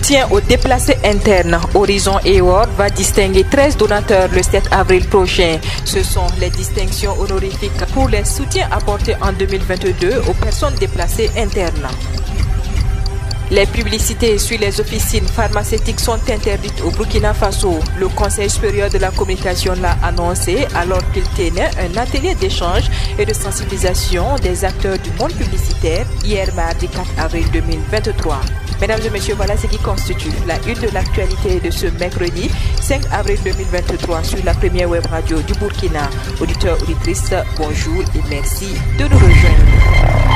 Soutien aux déplacés internes. Horizon Award va distinguer 13 donateurs le 7 avril prochain. Ce sont les distinctions honorifiques pour les soutiens apportés en 2022 aux personnes déplacées internes. Les publicités sur les officines pharmaceutiques sont interdites au Burkina Faso. Le Conseil supérieur de la communication l'a annoncé alors qu'il tenait un atelier d'échange et de sensibilisation des acteurs du monde publicitaire hier mardi 4 avril 2023. Mesdames et messieurs, voilà ce qui constitue la une de l'actualité de ce mercredi 5 avril 2023 sur la première web radio du Burkina. Auditeurs, auditrices, bonjour et merci de nous rejoindre.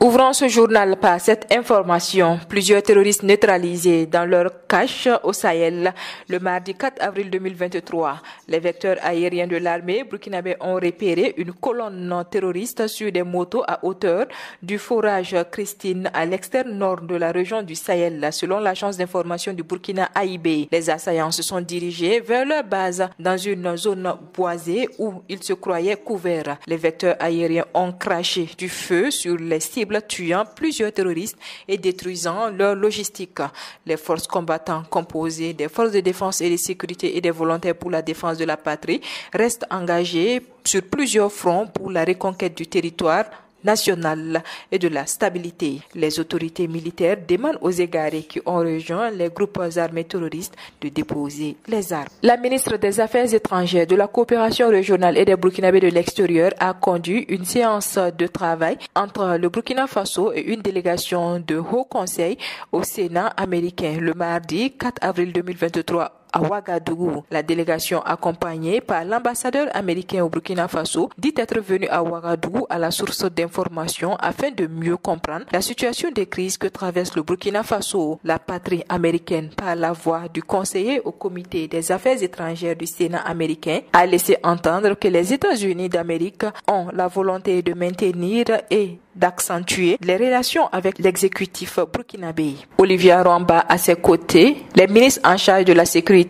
Ouvrons ce journal par cette information. Plusieurs terroristes neutralisés dans leur cache au Sahel le mardi 4 avril 2023. Les vecteurs aériens de l'armée burkinabé ont repéré une colonne terroriste sur des motos à hauteur du forage Christine à l'extrême nord de la région du Sahel, selon l'agence d'information du Burkina AIB. Les assaillants se sont dirigés vers leur base dans une zone boisée où ils se croyaient couverts. Les vecteurs aériens ont craché du feu sur les cibles, tuant plusieurs terroristes et détruisant leur logistique. Les forces combattantes composées des forces de défense et de sécurité et des volontaires pour la défense de la patrie restent engagées sur plusieurs fronts pour la reconquête du territoire national et de la stabilité. Les autorités militaires demandent aux égarés qui ont rejoint les groupes armés terroristes de déposer les armes. La ministre des Affaires étrangères, de la coopération régionale et des Burkinabés de l'extérieur a conduit une séance de travail entre le Burkina Faso et une délégation de haut conseil au Sénat américain le mardi 4 avril 2023 à Ouagadougou. La délégation accompagnée par l'ambassadeur américain au Burkina Faso dit être venue à Ouagadougou à la source d'informations afin de mieux comprendre la situation de crise que traverse le Burkina Faso. La patrie américaine, par la voix du conseiller au comité des affaires étrangères du Sénat américain, a laissé entendre que les États-Unis d'Amérique ont la volonté de maintenir et d'accentuer les relations avec l'exécutif burkinabé. Olivier Rwamba à ses côtés, les ministres en charge de la sécurité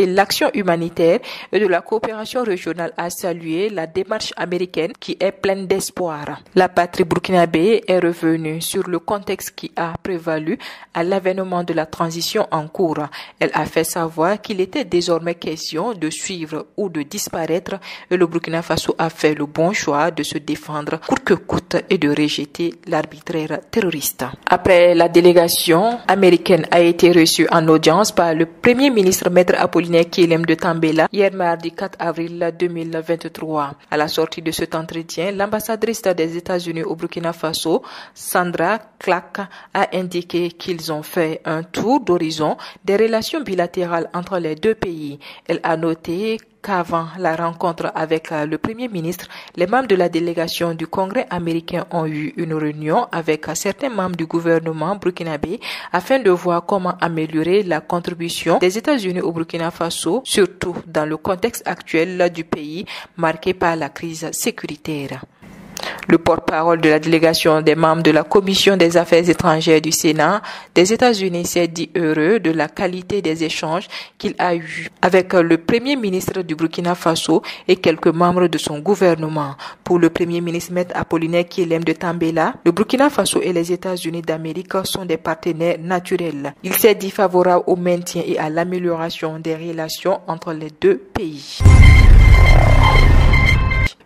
et l'action humanitaire et de la coopération régionale a salué la démarche américaine qui est pleine d'espoir. La patrie burkinabé est revenue sur le contexte qui a prévalu à l'avènement de la transition en cours. Elle a fait savoir qu'il était désormais question de suivre ou de disparaître et le Burkina Faso a fait le bon choix de se défendre coûte que coûte et de rejeter l'arbitraire terroriste. Après, la délégation américaine a été reçue en audience par le Premier ministre Maître Apollinaire Kyelem de Tambela hier mardi 4 avril 2023. À la sortie de cet entretien, l'ambassadrice des États-Unis au Burkina Faso, Sandra Clark, a indiqué qu'ils ont fait un tour d'horizon des relations bilatérales entre les deux pays. Elle a noté qu'avant la rencontre avec le Premier ministre, les membres de la délégation du Congrès américain ont eu une réunion avec certains membres du gouvernement burkinabé afin de voir comment améliorer la contribution des États-Unis au Burkina Faso, surtout dans le contexte actuel du pays marqué par la crise sécuritaire. Le porte-parole de la délégation des membres de la Commission des affaires étrangères du Sénat des États-Unis s'est dit heureux de la qualité des échanges qu'il a eus avec le Premier ministre du Burkina Faso et quelques membres de son gouvernement. Pour le Premier ministre Maître Apollinaire Kyelem de Tambela, le Burkina Faso et les États-Unis d'Amérique sont des partenaires naturels. Il s'est dit favorable au maintien et à l'amélioration des relations entre les deux pays.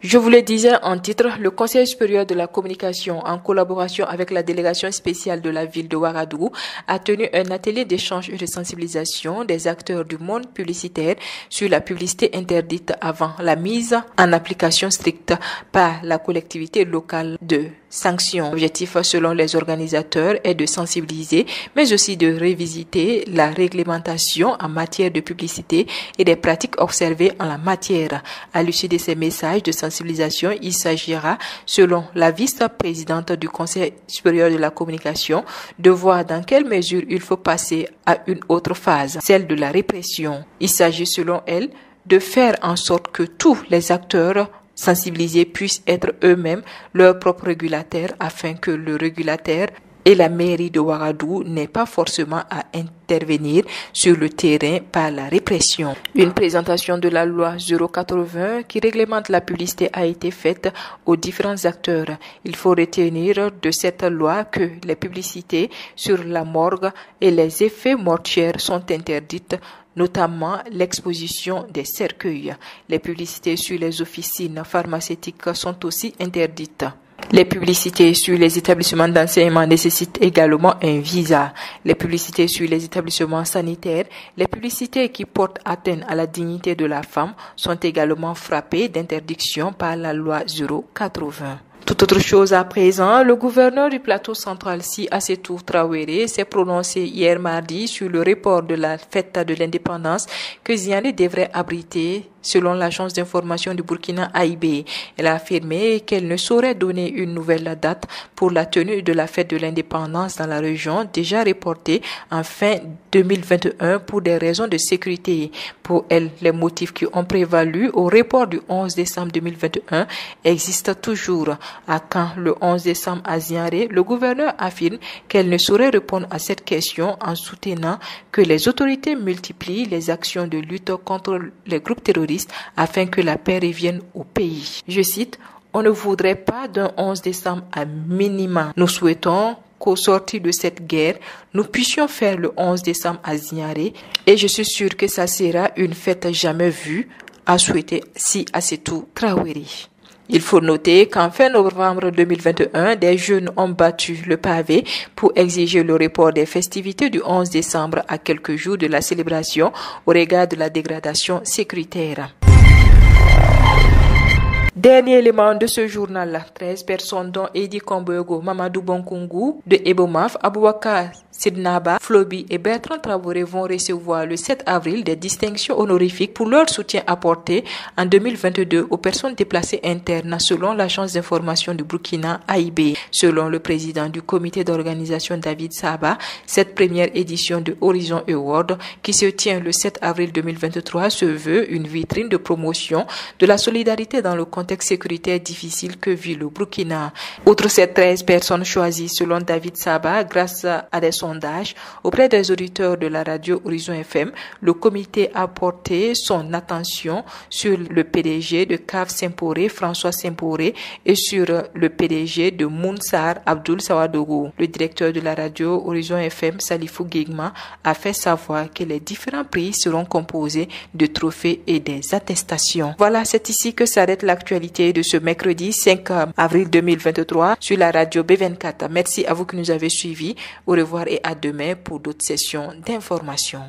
Je vous le disais en titre, le Conseil supérieur de la communication, en collaboration avec la délégation spéciale de la ville de Ouagadougou, a tenu un atelier d'échange et de sensibilisation des acteurs du monde publicitaire sur la publicité interdite avant la mise en application stricte par la collectivité locale de sanctions. L'objectif, selon les organisateurs, est de sensibiliser, mais aussi de révisiter la réglementation en matière de publicité et des pratiques observées en la matière. À l'issue de ces messages de sensibilisation, il s'agira, selon la vice-présidente du Conseil supérieur de la communication, de voir dans quelle mesure il faut passer à une autre phase, celle de la répression. Il s'agit, selon elle, de faire en sorte que tous les acteurs sensibilisés puissent être eux-mêmes leurs propres régulateurs afin que le régulateur et la mairie de Ouagadougou n'est pas forcément à intervenir sur le terrain par la répression. Une présentation de la loi 080 qui réglemente la publicité a été faite aux différents acteurs. Il faut retenir de cette loi que les publicités sur la morgue et les effets mortuaires sont interdites, notamment l'exposition des cercueils. Les publicités sur les officines pharmaceutiques sont aussi interdites. Les publicités sur les établissements d'enseignement nécessitent également un visa. Les publicités sur les établissements sanitaires, les publicités qui portent atteinte à la dignité de la femme sont également frappées d'interdiction par la loi 080. Tout autre chose à présent, le gouverneur du plateau central, Si Assetou Traoré, s'est prononcé hier mardi sur le report de la fête de l'indépendance que Ziané devrait abriter, selon l'agence d'information du Burkina AIB. Elle a affirmé qu'elle ne saurait donner une nouvelle date pour la tenue de la fête de l'indépendance dans la région, déjà reportée en fin 2021 pour des raisons de sécurité. Pour elle, les motifs qui ont prévalu au report du 11 décembre 2021 existent toujours. À quand le 11 décembre à Ziaré, le gouverneur affirme qu'elle ne saurait répondre à cette question en soutenant que les autorités multiplient les actions de lutte contre les groupes terroristes afin que la paix revienne au pays. Je cite, « On ne voudrait pas d'un 11 décembre à minima. Nous souhaitons qu'au sortir de cette guerre, nous puissions faire le 11 décembre à Ziaré et je suis sûr que ça sera une fête jamais vue », a souhaité Si Assetou Traoré. Il faut noter qu'en fin novembre 2021, des jeunes ont battu le pavé pour exiger le report des festivités du 11 décembre à quelques jours de la célébration au regard de la dégradation sécuritaire. Dernier élément de ce journal, 13 personnes dont Edi Kombogo, Mamadou Bonkungu de Ebomaf, Aboubakar Sidnaba, Flobi et Bertrand Traoré vont recevoir le 7 avril des distinctions honorifiques pour leur soutien apporté en 2022 aux personnes déplacées internes selon l'agence d'information du Burkina AIB. Selon le président du comité d'organisation David Saba, cette première édition de Horizon Award qui se tient le 7 avril 2023 se veut une vitrine de promotion de la solidarité dans le contexte sécuritaire difficile que vit le Burkina. Outre ces 13 personnes choisies selon David Saba grâce à des sondages auprès des auditeurs de la radio Horizon FM, le comité a porté son attention sur le PDG de CAF Saint-Poré, François Saint-Poré, et sur le PDG de Mounsar, Abdoul Sawadogo. Le directeur de la radio Horizon FM, Salifou Guigma, a fait savoir que les différents prix seront composés de trophées et des attestations. Voilà, c'est ici que s'arrête l'actualité de ce mercredi 5 avril 2023 sur la radio B24. Merci à vous qui nous avez suivis. Au revoir et à demain pour d'autres sessions d'information.